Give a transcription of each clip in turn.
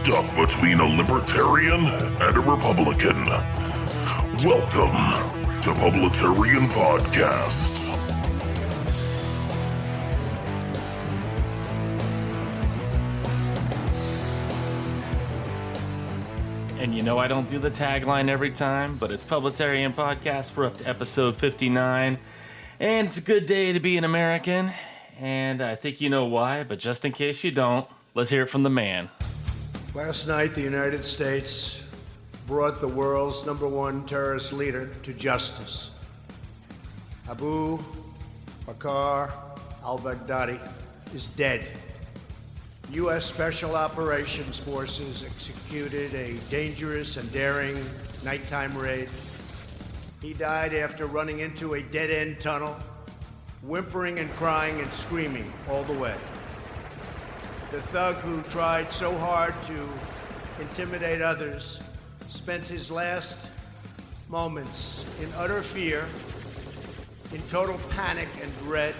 stuck between a libertarian and a Republican? Welcome to Publitarian Podcast. And you know I don't do the tagline every time, but it's Publitarian Podcast. We're up to episode 59, and it's a good day to be an American, and I think you know why, but just in case you don't, let's hear it from the man. Last night, the United States brought the world's #1 terrorist leader to justice. Abu Bakr al-Baghdadi is dead. U.S. Special Operations Forces executed a dangerous and daring nighttime raid. He died after running into a dead-end tunnel, whimpering and crying and screaming all the way. The thug who tried so hard to intimidate others spent his last moments in utter fear, in total panic and dread,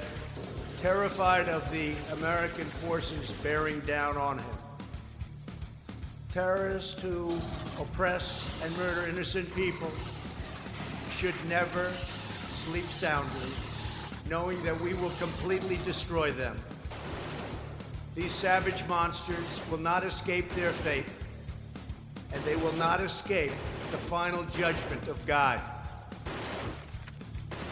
terrified of the American forces bearing down on him. Terrorists who oppress and murder innocent people should never sleep soundly, knowing that we will completely destroy them. These savage monsters will not escape their fate, and they will not escape the final judgment of God.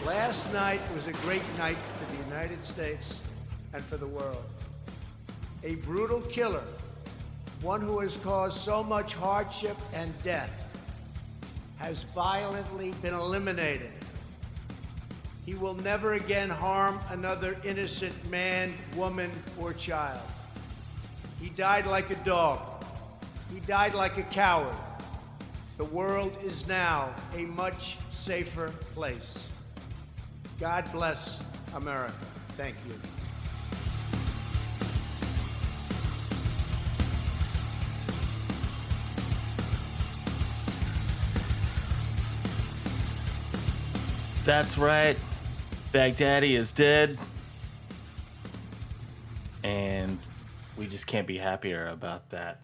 Last night was a great night for the United States and for the world. A brutal killer, one who has caused so much hardship and death, has violently been eliminated. He will never again harm another innocent man, woman, or child. He died like a dog. He died like a coward. The world is now a much safer place. God bless America. Thank you. That's right, Baghdadi is dead, and we just can't be happier about that.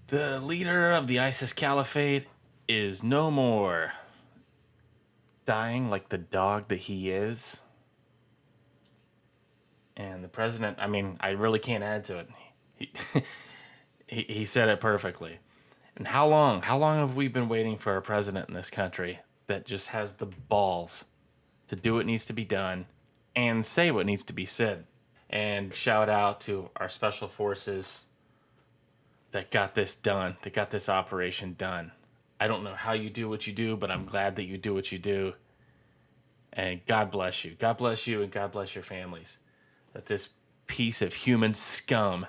The leader of the ISIS Caliphate is no more, dying like the dog that he is. And the president, I really can't add to it. He said it perfectly. And how long have we been waiting for a president in this country that just has the balls to do what needs to be done and say what needs to be said? And shout out to our special forces that got this done, that got this operation done. I don't know how you do what you do, but I'm glad that you do what you do. And God bless you. God bless you and God bless your families. That this piece of human scum,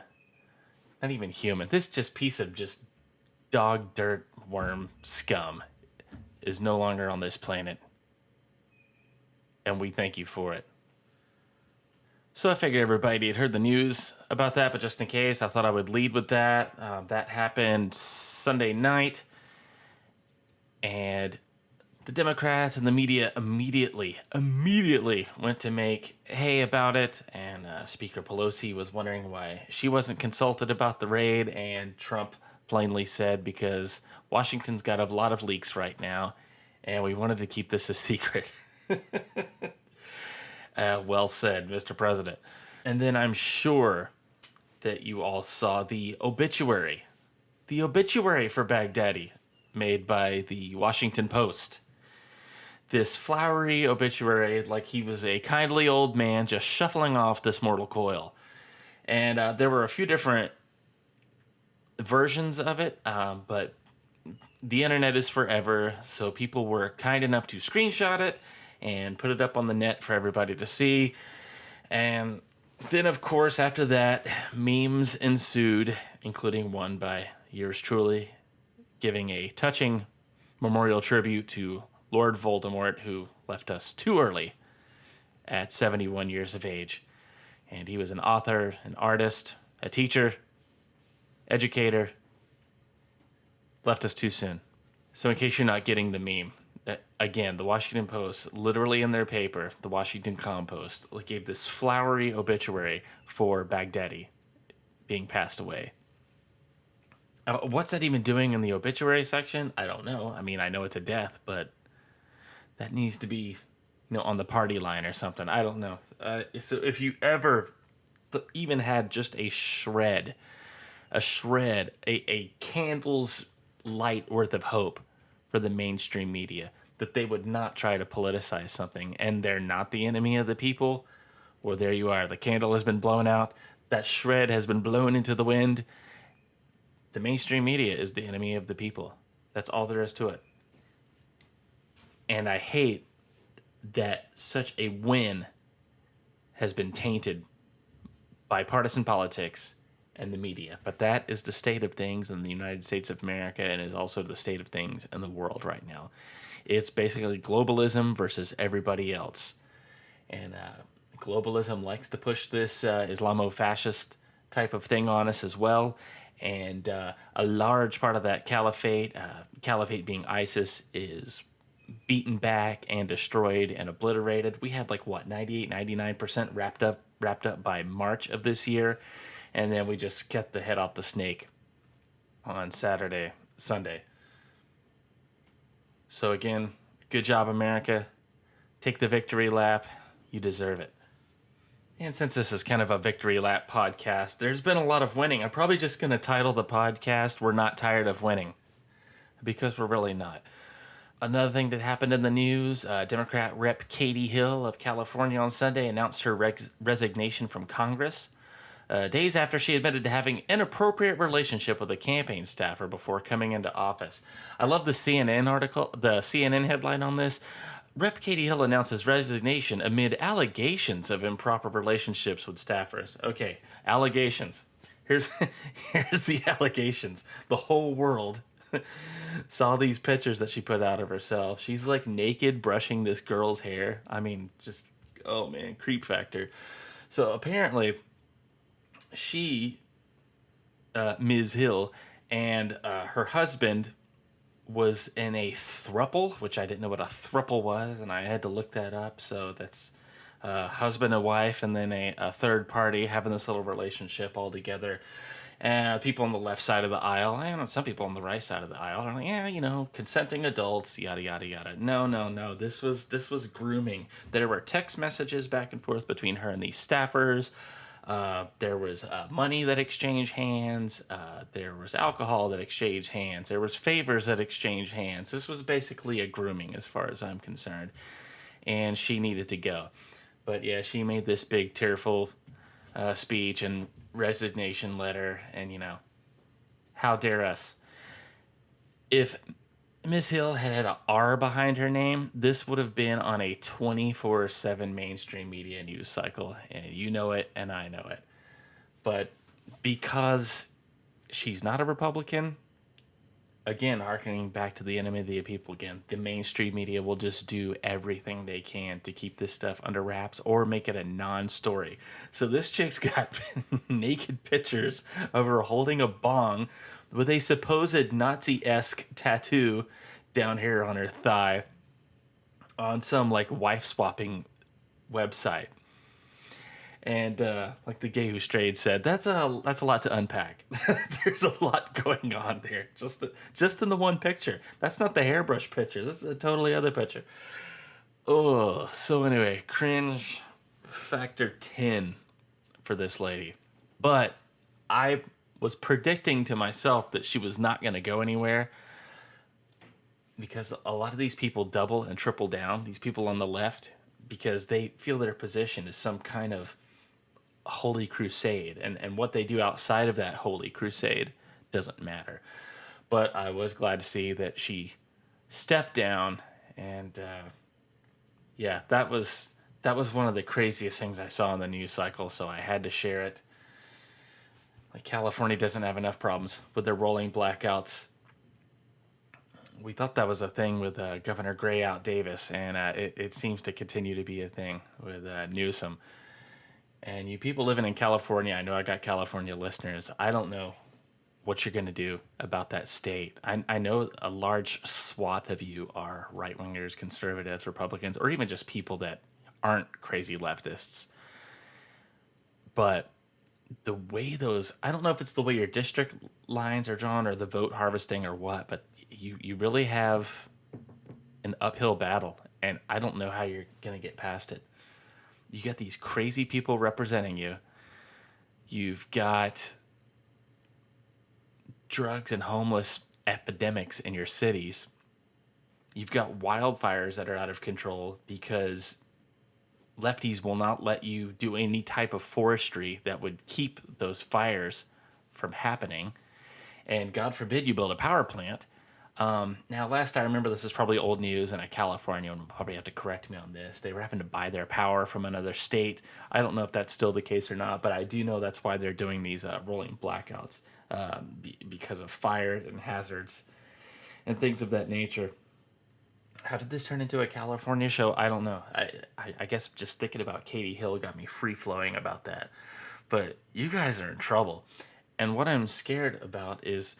not even human, this just piece of just dog, dirt, worm scum is no longer on this planet. And we thank you for it. So I figured everybody had heard the news about that, but just in case, I thought I would lead with that. That happened Sunday night. And the Democrats and the media immediately went to make hay about it. And Speaker Pelosi was wondering why she wasn't consulted about the raid. And Trump plainly said, because Washington's got a lot of leaks right now, and we wanted to keep this a secret. Well said, Mr. President. And then I'm sure that you all saw the obituary for Baghdadi made by the Washington Post. This flowery obituary, like he was a kindly old man just shuffling off this mortal coil. And there were a few different versions of it, but the internet is forever, so people were kind enough to screenshot it and put it up on the net for everybody to see. And then, of course, after that, memes ensued, including one by yours truly, giving a touching memorial tribute to Lord Voldemort, who left us too early at 71 years of age. And he was an author, an artist, a teacher, educator, left us too soon. So in case you're not getting the meme, again, the Washington Post, literally in their paper, the Washington Compost, gave this flowery obituary for Baghdadi being passed away. What's that even doing in the obituary section? I don't know. I mean, I know it's a death, but that needs to be, on the party line or something. I don't know. So if you ever even had just a candle's light worth of hope for the mainstream media, that they would not try to politicize something, and they're not the enemy of the people, well, there you are. The candle has been blown out. That shred has been blown into the wind. The mainstream media is the enemy of the people. That's all there is to it. And I hate that such a win has been tainted by partisan politics and the media. But that is the state of things in the United States of America, and is also the state of things in the world right now. It's basically globalism versus everybody else. And globalism likes to push this Islamo-fascist type of thing on us as well. And a large part of that caliphate being ISIS, is beaten back and destroyed and obliterated. We had 98, 99% wrapped up by March of this year. And then we just cut the head off the snake on Sunday. So again, good job, America. Take the victory lap. You deserve it. And since this is kind of a victory lap podcast, there's been a lot of winning. I'm probably just going to title the podcast, "We're Not Tired of Winning," because we're really not. Another thing that happened in the news, Democrat Rep. Katie Hill of California on Sunday announced her resignation from Congress, days after she admitted to having an inappropriate relationship with a campaign staffer before coming into office. I love the CNN headline on this. Rep. Katie Hill announces resignation amid allegations of improper relationships with staffers. Okay, allegations. Here's the allegations. The whole world saw these pictures that she put out of herself. She's naked brushing this girl's hair. I mean, just, oh man, creep factor. So apparently she, Ms. Hill, and her husband was in a throuple, which I didn't know what a throuple was, and I had to look that up. So that's husband and wife, and then a third party having this little relationship all together. People on the left side of the aisle, and some people on the right side of the aisle are like, yeah, consenting adults, yada yada yada. No. This was grooming. There were text messages back and forth between her and these staffers. There was money that exchanged hands. There was alcohol that exchanged hands. There was favors that exchanged hands. This was basically a grooming as far as I'm concerned. And she needed to go. But yeah, she made this big tearful speech and resignation letter. And, how dare us. If Miss Hill had an R behind her name, this would have been on a 24/7 mainstream media news cycle, and you know it, and I know it. But because she's not a Republican, again, harkening back to the enemy of the people again, the mainstream media will just do everything they can to keep this stuff under wraps or make it a non-story. So this chick's got naked pictures of her holding a bong with a supposed Nazi-esque tattoo down here on her thigh on some wife-swapping website. And like the Gay Who Strayed said, that's a lot to unpack. There's a lot going on there, just in the one picture. That's not the hairbrush picture. This is a totally other picture. Oh, so anyway, cringe factor 10 for this lady. But I was predicting to myself that she was not going to go anywhere, because a lot of these people double and triple down, these people on the left, because they feel their position is some kind of holy crusade, and what they do outside of that holy crusade doesn't matter. But I was glad to see that she stepped down, and yeah, that was one of the craziest things I saw in the news cycle, so I had to share it. California doesn't have enough problems with their rolling blackouts. We thought that was a thing with Governor Greyout Davis, and it seems to continue to be a thing with Newsom. And you people living in California, I know I got California listeners. I don't know what you're going to do about that state. I know a large swath of you are right-wingers, conservatives, Republicans, or even just people that aren't crazy leftists. But the way those, I don't know if it's the way your district lines are drawn or the vote harvesting or what, but you really have an uphill battle, and I don't know how you're going to get past it. You got these crazy people representing you. You've got drugs and homeless epidemics in your cities. You've got wildfires that are out of control because lefties will not let you do any type of forestry that would keep those fires from happening. And God forbid you build a power plant. Now, last I remember, this is probably old news, and California will probably have to correct me on this. They were having to buy their power from another state. I don't know if that's still the case or not, but I do know that's why they're doing these rolling blackouts because of fire and hazards and things of that nature. How did this turn into a California show? I don't know. I guess just thinking about Katie Hill got me free-flowing about that. But you guys are in trouble. And what I'm scared about is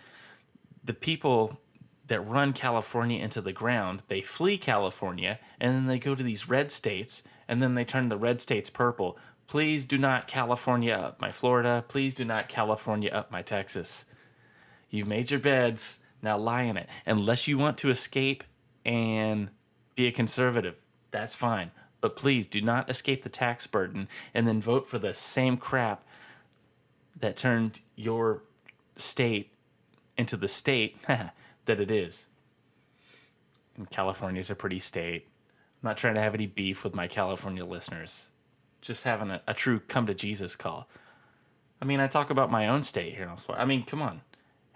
the people that run California into the ground. They flee California, and then they go to these red states, and then they turn the red states purple. Please do not California up my Florida. Please do not California up my Texas. You've made your beds. Now lie in it. Unless you want to escape and be a conservative, that's fine. But please do not escape the tax burden and then vote for the same crap that turned your state into the state that it is. And California's a pretty state. I'm not trying to have any beef with my California listeners. Just having a true come to Jesus call. I mean, I talk about my own state here in Florida. I mean, come on.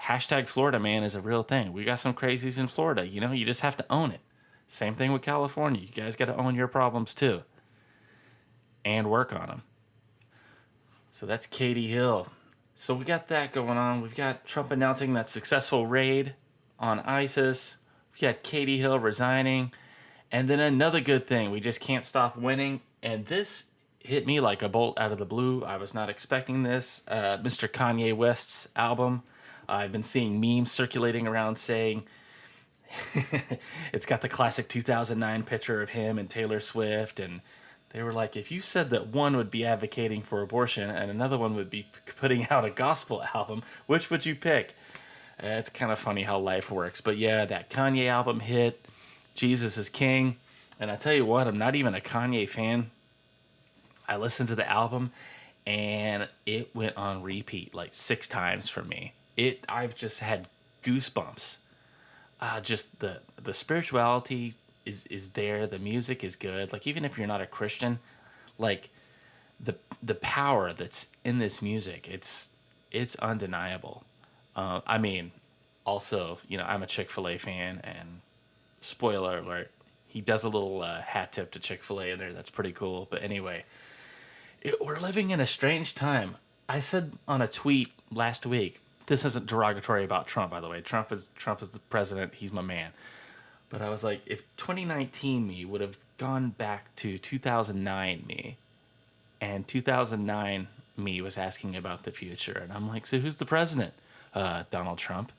Hashtag Florida man is a real thing. We got some crazies in Florida. You know, you just have to own it. Same thing with California. You guys got to own your problems too. And work on them. So that's Katie Hill. So we got that going on. We've got Trump announcing that successful raid on ISIS. We've got Katie Hill resigning. And then another good thing. We just can't stop winning. And this hit me like a bolt out of the blue. I was not expecting this. Mr. Kanye West's album. I've been seeing memes circulating around saying it's got the classic 2009 picture of him and Taylor Swift, and they were like, if you said that one would be advocating for abortion and another one would be putting out a gospel album, which would you pick? It's kind of funny how life works. But yeah, that Kanye album hit, Jesus is King, and I tell you what, I'm not even a Kanye fan. I listened to the album, and it went on repeat like 6 times for me. I've just had goosebumps. Just the spirituality is there. The music is good. Like, even if you're not a Christian, like the power that's in this music, it's undeniable. I mean, also, you know, I'm a Chick-fil-A fan, and spoiler alert, he does a little hat tip to Chick-fil-A in there. That's pretty cool. But anyway, we're living in a strange time. I said on a tweet last week. This isn't derogatory about Trump, by the way. Trump is the president. He's my man. But I was like, if 2019 me would have gone back to 2009 me, and 2009 me was asking about the future, and I'm like, so who's the president? Donald Trump.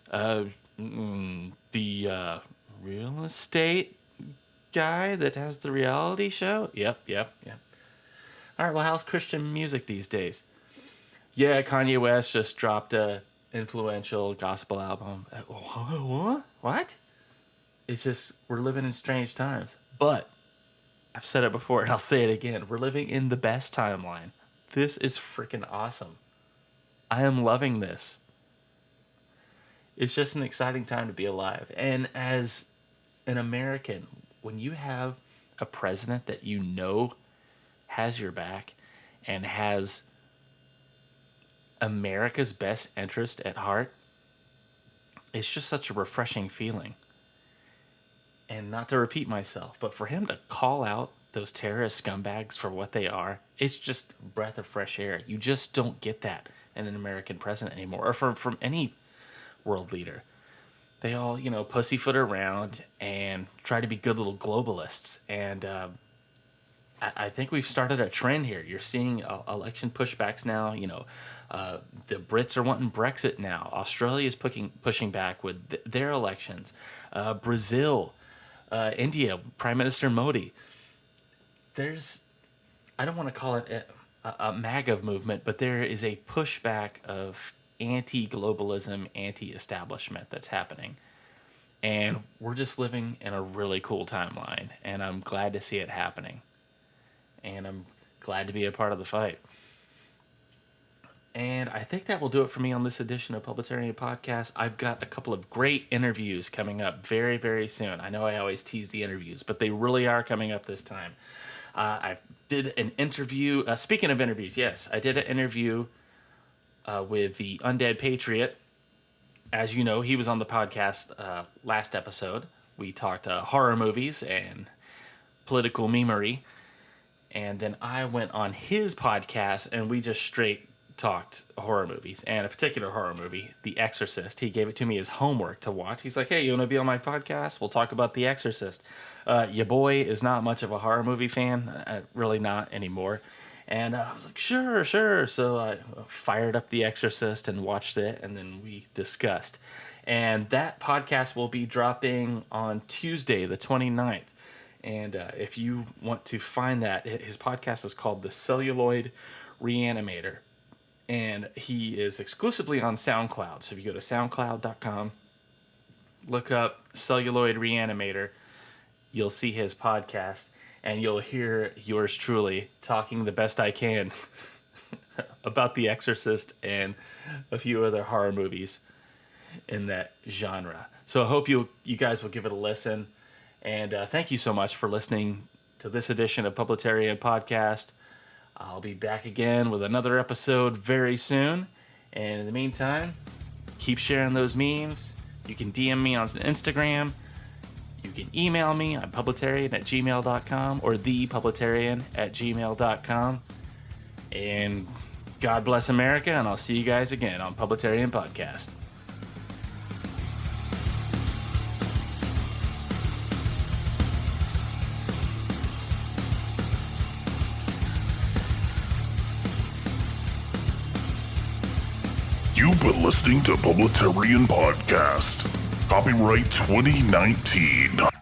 The real estate guy that has the reality show? Yep. All right, well, how's Christian music these days? Yeah, Kanye West just dropped a influential gospel album. What? It's just, we're living in strange times. But, I've said it before and I'll say it again. We're living in the best timeline. This is freaking awesome. I am loving this. It's just an exciting time to be alive. And as an American, when you have a president that you know has your back and has America's best interest at heart, it's just such a refreshing feeling. And not to repeat myself, but for him to call out those terrorist scumbags for what they are, it's just a breath of fresh air. You just don't get that in an American president anymore, or from any world leader. They all, you know, pussyfoot around and try to be good little globalists. And I think we've started a trend here. You're seeing election pushbacks now. You know, the Brits are wanting Brexit now. Australia is pushing back with their elections. Brazil, India, Prime Minister Modi. I don't want to call it a MAGA movement, but there is a pushback of anti-globalism, anti-establishment that's happening. And we're just living in a really cool timeline, and I'm glad to see it happening. And I'm glad to be a part of the fight. And I think that will do it for me on this edition of Publitarian Podcast. I've got a couple of great interviews coming up very, very soon. I know I always tease the interviews, but they really are coming up this time. I did an interview. Speaking of interviews, yes, I did an interview with the Undead Patriot. As you know, he was on the podcast last episode. We talked horror movies and political memery. And then I went on his podcast and we just straight talked horror movies, and a particular horror movie, The Exorcist. He gave it to me as homework to watch. He's like, hey, you want to be on my podcast? We'll talk about The Exorcist. Your boy is not much of a horror movie fan, really not anymore. And I was like, sure. So I fired up The Exorcist and watched it, and then we discussed. And that podcast will be dropping on Tuesday, the 29th. And if you want to find that, his podcast is called The Celluloid Reanimator. And he is exclusively on SoundCloud. So if you go to soundcloud.com, look up Celluloid Reanimator, you'll see his podcast, and you'll hear yours truly talking the best I can about The Exorcist and a few other horror movies in that genre. So I hope you guys will give it a listen. And thank you so much for listening to this edition of Publitarian Podcast. I'll be back again with another episode very soon. And in the meantime, keep sharing those memes. You can DM me on Instagram. You can email me on publitarian@gmail.com or thepublitarian@gmail.com. And God bless America, and I'll see you guys again on Publitarian Podcast. You've been listening to Publitarian Podcast. Copyright 2019.